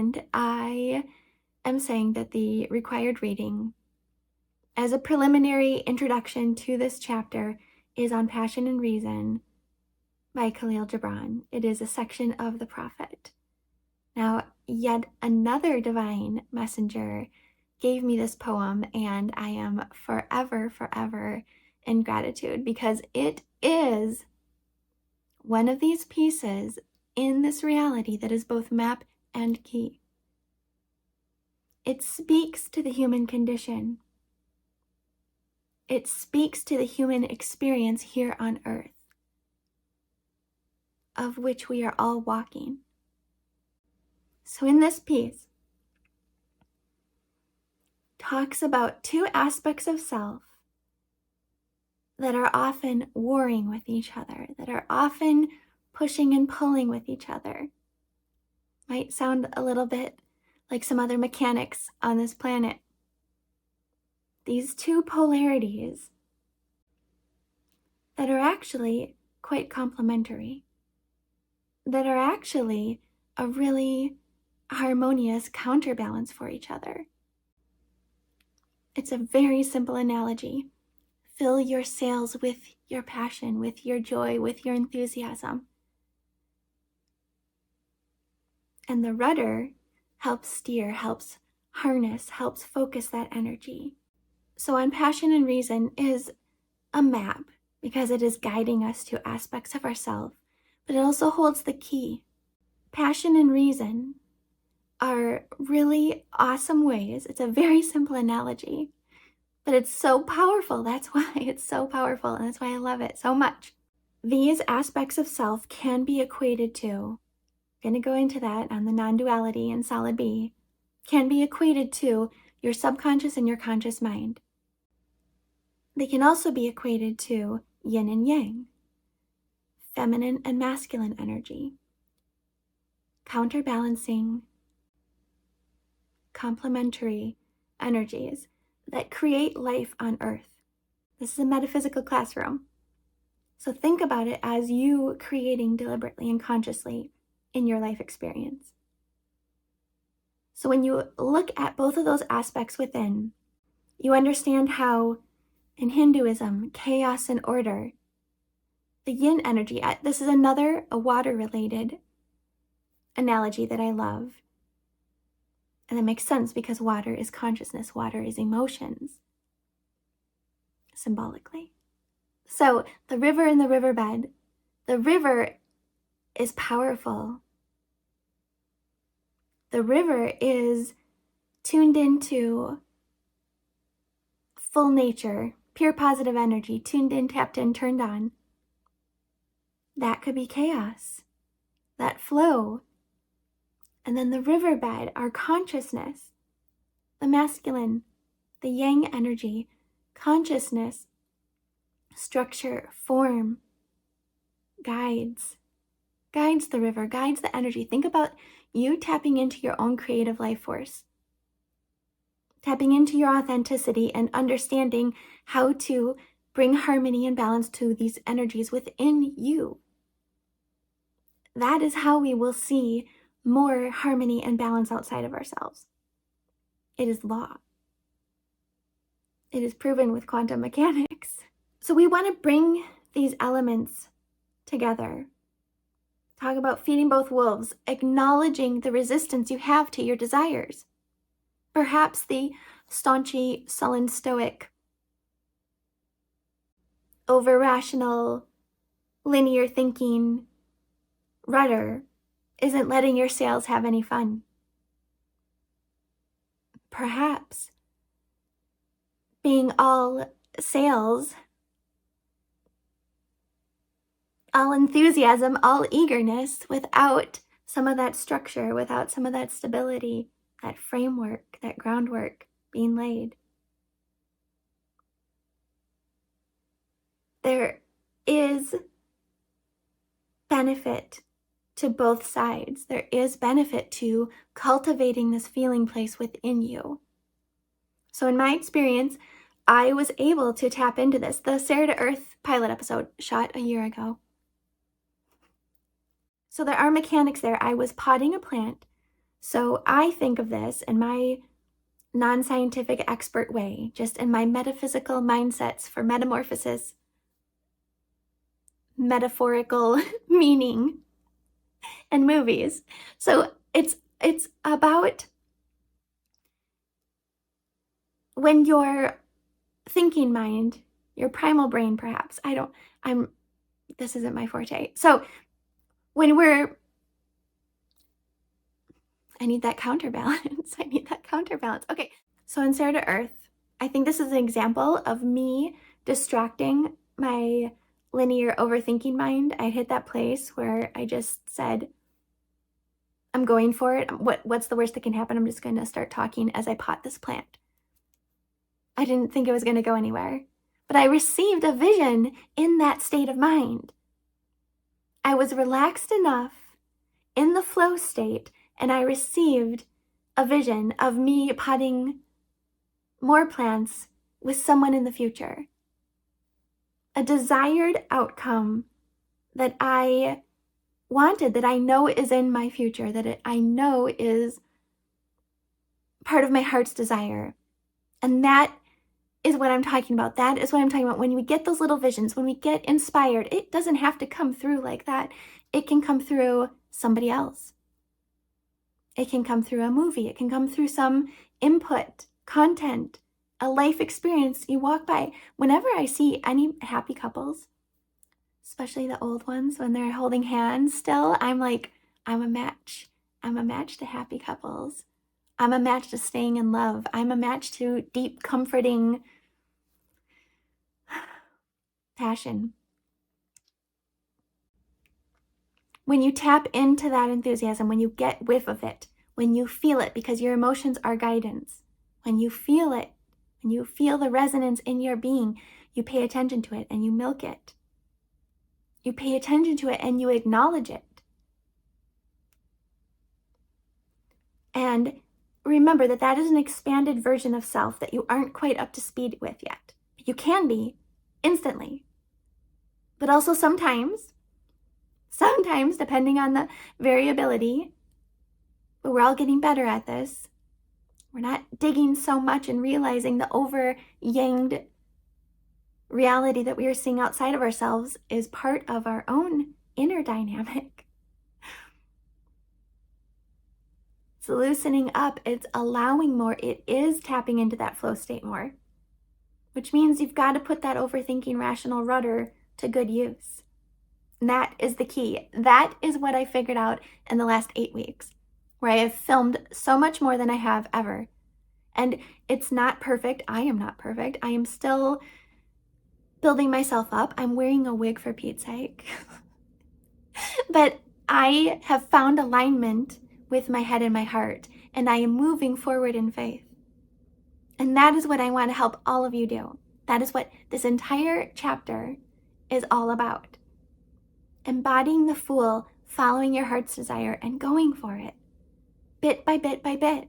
And I am saying that the required reading as a preliminary introduction to this chapter is on Passion and Reason by Kahlil Gibran. It is a section of the Prophet. Now, yet another divine messenger gave me this poem, and I am forever in gratitude, because it is one of these pieces in this reality that is both map and key. It speaks to the human condition. It speaks to the human experience here on earth, of which we are all walking. So in this piece, talks about two aspects of self that are often warring with each other, that are often pushing and pulling with each other. Might sound a little bit like some other mechanics on this planet. These two polarities that are actually quite complementary, that are actually a really harmonious counterbalance for each other. It's a very simple analogy. Fill your sails with your passion, with your joy, with your enthusiasm. And the rudder helps steer, helps harness, helps focus that energy. So on Passion and Reason is a map, because it is guiding us to aspects of ourselves, but it also holds the key. Passion and reason are really awesome ways. It's a very simple analogy, but it's so powerful. That's why it's so powerful, and that's why I love it so much. These aspects of self can be equated to, I'm going to go into that on the non-duality in Solid B, can be equated to your subconscious and your conscious mind. They can also be equated to yin and yang, feminine and masculine energy, counterbalancing, complementary energies that create life on Earth. This is a metaphysical classroom. So think about it as you creating deliberately and consciously in your life experience. So when you look at both of those aspects within, you understand how in Hinduism, chaos and order, the yin energy, this is another a water-related analogy that I love. And that makes sense because water is consciousness, water is emotions, symbolically. So the river and the riverbed, the river is powerful. The river is tuned into full nature, pure positive energy, tuned in, tapped in, turned on. That could be chaos, that flow. And then the riverbed, our consciousness, the masculine, the yang energy, consciousness, structure, form, guides the river, guides the energy. Think about you tapping into your own creative life force, tapping into your authenticity and understanding how to bring harmony and balance to these energies within you. That is how we will see more harmony and balance outside of ourselves. It is law. It is proven with quantum mechanics. So we want to bring these elements together. Talk about feeding both wolves, acknowledging the resistance you have to your desires. Perhaps the staunchy, sullen, stoic, over-rational, linear thinking rudder isn't letting your sails have any fun. Perhaps being all sails, all enthusiasm, all eagerness, without some of that structure, without some of that stability, that framework, that groundwork being laid. There is benefit to both sides. There is benefit to cultivating this feeling place within you. So in my experience, I was able to tap into this. The Sarah to Earth pilot episode shot a year ago. So there are mechanics there. I was potting a plant So I think of this in my non-scientific expert way, just in my metaphysical mindsets for metamorphosis, metaphorical meaning, and movies. So it's about when your thinking mind, your primal brain perhaps, this isn't my forte. So when I need that counterbalance. I need that counterbalance. Okay, so in Sarah to Earth, I think this is an example of me distracting my linear overthinking mind. I hit that place where I just said, I'm going for it. What's the worst that can happen? I'm just going to start talking as I pot this plant. I didn't think it was going to go anywhere, but I received a vision in that state of mind. I was relaxed enough in the flow state, and I received a vision of me potting more plants with someone in the future. A desired outcome that I wanted, that I know is in my future, that I know is part of my heart's desire. And that is what I'm talking about. That is what I'm talking about. When we get those little visions, when we get inspired, it doesn't have to come through like that. It can come through somebody else. It can come through a movie. It can come through some input, content, a life experience you walk by. Whenever I see any happy couples, especially the old ones, when they're holding hands still, I'm like, I'm a match. I'm a match to happy couples. I'm a match to staying in love. I'm a match to deep, comforting passion. When you tap into that enthusiasm, when you get whiff of it, when you feel it, because your emotions are guidance, when you feel it, when you feel the resonance in your being, you pay attention to it and you milk it. You pay attention to it and you acknowledge it. And remember that that is an expanded version of self that you aren't quite up to speed with yet. You can be instantly. But also sometimes, depending on the variability, but we're all getting better at this. We're not digging so much and realizing the over-yanged reality that we are seeing outside of ourselves is part of our own inner dynamic. It's loosening up, it's allowing more, it is tapping into that flow state more, which means you've got to put that overthinking rational rudder to good use. And that is the key. That is what I figured out in the last 8 weeks, where I have filmed so much more than I have ever. And it's not perfect. I am not perfect. I am still building myself up. I'm wearing a wig for Pete's sake. But I have found alignment with my head and my heart, and I am moving forward in faith. And that is what I want to help all of you do. That is what this entire chapter is all about. Embodying the Fool, following your heart's desire, and going for it, bit by bit by bit.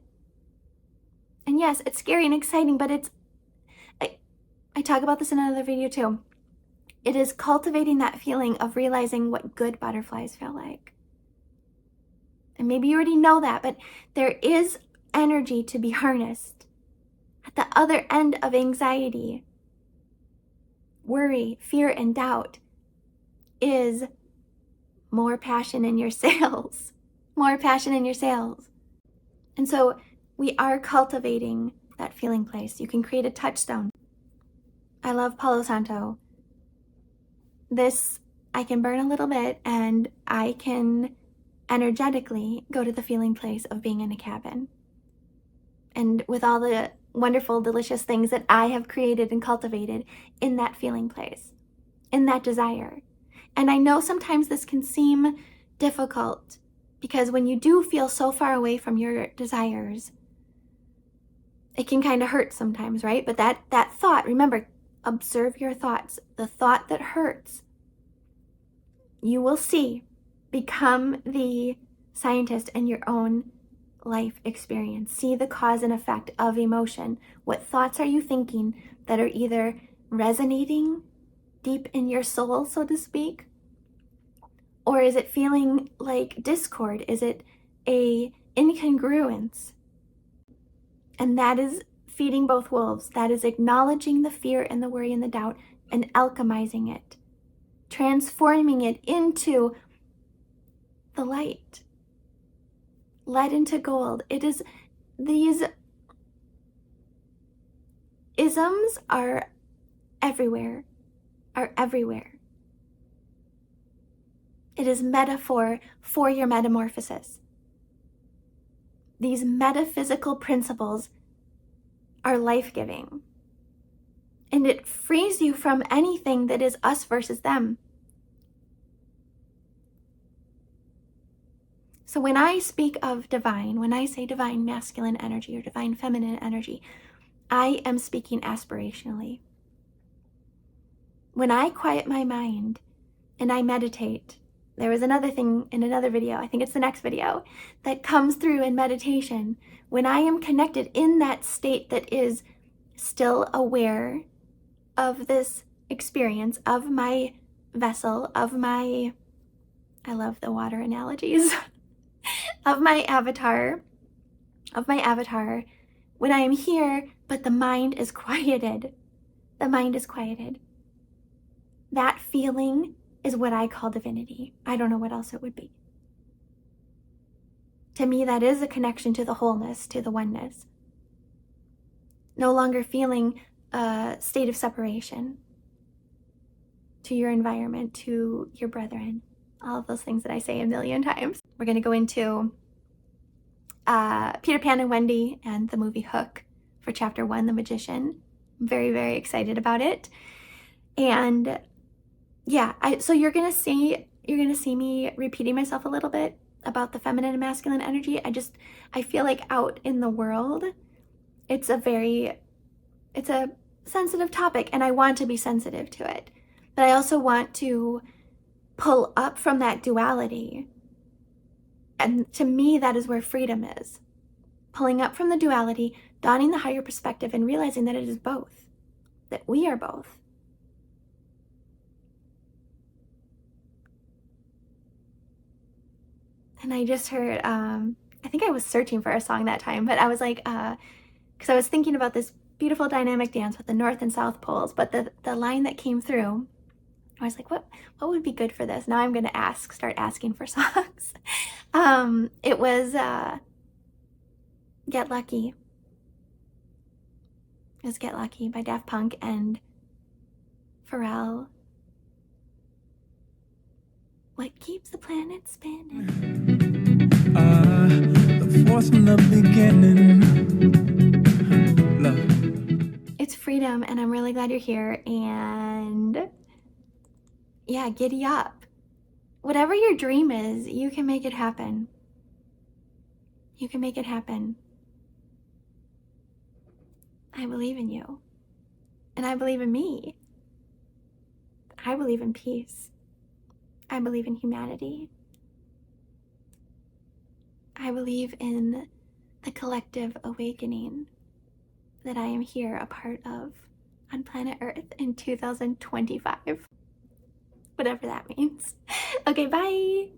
And yes, it's scary and exciting, but I talk about this in another video too. It is cultivating that feeling of realizing what good butterflies feel like. And maybe you already know that, but there is energy to be harnessed at the other end of anxiety, worry, fear, and doubt is more passion in your sails. More passion in your sails. And so we are cultivating that feeling place. You can create a touchstone. I love Palo Santo. This, I can burn a little bit and I can energetically go to the feeling place of being in a cabin. And with all the wonderful, delicious things that I have created and cultivated in that feeling place, in that desire. And I know sometimes this can seem difficult because when you do feel so far away from your desires, it can kind of hurt sometimes, right? But that thought, remember, observe your thoughts. The thought that hurts, you will see, become the scientist in your own life experience. See the cause and effect of emotion. What thoughts are you thinking that are either resonating deep in your soul, so to speak? Or is it feeling like discord? Is it a incongruence. And that is feeding both wolves. That is acknowledging the fear and the worry and the doubt and alchemizing it, transforming it into the light, lead into gold. It is, these isms are everywhere, It is metaphor for your metamorphosis. These metaphysical principles are life-giving. And it frees you from anything that is us versus them. So when I speak of divine, when I say divine masculine energy or divine feminine energy, I am speaking aspirationally. When I quiet my mind and I meditate, there was another thing in another video, I think it's the next video, that comes through in meditation. When I am connected in that state that is still aware of this experience, of my vessel, of my, I love the water analogies, of my avatar, when I am here, but the mind is quieted, that feeling is what I call divinity. I don't know what else it would be. To me, that is a connection to the wholeness, to the oneness. No longer feeling a state of separation to your environment, to your brethren, all of those things that I say a million times. We're going to go into Peter Pan and Wendy and the movie Hook for chapter 1, The Magician. I'm very, very excited about it. And yeah, so you're gonna see me repeating myself a little bit about the feminine and masculine energy. I feel like out in the world, it's a sensitive topic, and I want to be sensitive to it. But I also want to pull up from that duality. And to me, that is where freedom is. Pulling up from the duality, donning the higher perspective, and realizing that it is both, that we are both. And I just heard, I think I was searching for a song that time, but I was like, because I was thinking about this beautiful dynamic dance with the North and South poles, but the line that came through, I was like, what would be good for this? Now I'm going to start asking for songs. It was Get Lucky. It was Get Lucky by Daft Punk and Pharrell. What keeps the planet spinning? The force from the beginning. Love. It's freedom, and I'm really glad you're here. And yeah, giddy up. Whatever your dream is, you can make it happen. You can make it happen. I believe in you. And I believe in me. I believe in peace. I believe in humanity. I believe in the collective awakening that I am here a part of on planet Earth in 2025. Whatever that means. Okay, bye.